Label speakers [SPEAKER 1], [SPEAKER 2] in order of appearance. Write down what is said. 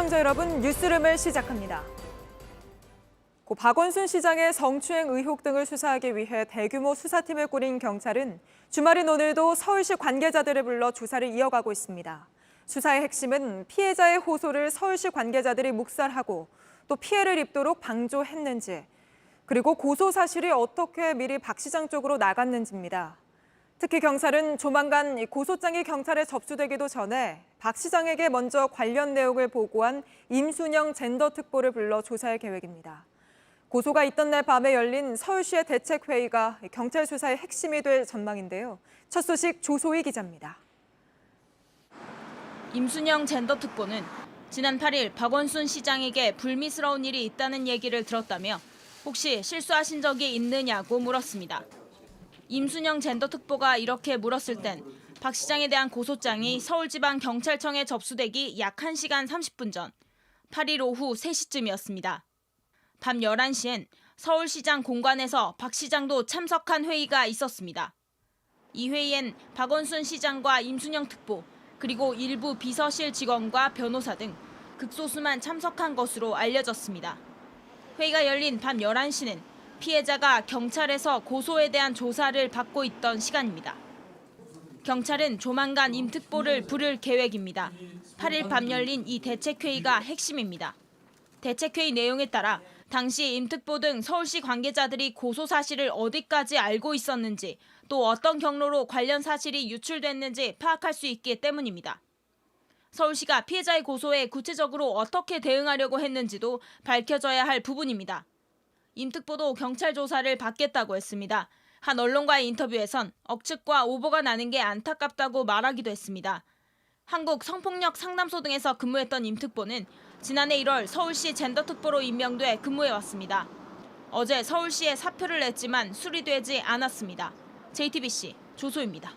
[SPEAKER 1] 시청자 여러분, 뉴스룸을 시작합니다. 고 박원순 시장의 성추행 의혹 등을 수사하기 위해 대규모 수사팀을 꾸린 경찰은 주말인 오늘도 서울시 관계자들을 불러 조사를 이어가고 있습니다. 수사의 핵심은 피해자의 호소를 서울시 관계자들이 묵살하고 또 피해를 입도록 방조했는지, 그리고 고소 사실이 어떻게 미리 박 시장 쪽으로 나갔는지입니다. 특히 경찰은 조만간 고소장이 경찰에 접수되기도 전에 박 시장에게 먼저 관련 내용을 보고한 임순영 젠더특보를 불러 조사할 계획입니다. 고소가 있던 날 밤에 열린 서울시의 대책회의가 경찰 수사의 핵심이 될 전망인데요. 첫 소식 조소희 기자입니다.
[SPEAKER 2] 임순영 젠더특보는 지난 8일 박원순 시장에게 불미스러운 일이 있다는 얘기를 들었다며 혹시 실수하신 적이 있느냐고 물었습니다. 임순영 젠더특보가 이렇게 물었을 땐 박 시장에 대한 고소장이 서울지방경찰청에 접수되기 약 1시간 30분 전 8일 오후 3시쯤이었습니다. 밤 11시엔 서울시장 공관에서 박 시장도 참석한 회의가 있었습니다. 이 회의엔 박원순 시장과 임순영 특보, 그리고 일부 비서실 직원과 변호사 등 극소수만 참석한 것으로 알려졌습니다. 회의가 열린 밤 11시는 피해자가 경찰에서 고소에 대한 조사를 받고 있던 시간입니다. 경찰은 조만간 임 특보를 부를 계획입니다. 8일 밤 열린 이 대책회의가 핵심입니다. 대책회의 내용에 따라 당시 임 특보 등 서울시 관계자들이 고소 사실을 어디까지 알고 있었는지, 또 어떤 경로로 관련 사실이 유출됐는지 파악할 수 있기 때문입니다. 서울시가 피해자의 고소에 구체적으로 어떻게 대응하려고 했는지도 밝혀져야 할 부분입니다. 임 특보도 경찰 조사를 받겠다고 했습니다. 한 언론과의 인터뷰에선 억측과 오보가 나는 게 안타깝다고 말하기도 했습니다. 한국 성폭력 상담소 등에서 근무했던 임 특보는 지난해 1월 서울시 젠더특보로 임명돼 근무해왔습니다. 어제 서울시에 사표를 냈지만 수리되지 않았습니다. JTBC 조소희입니다.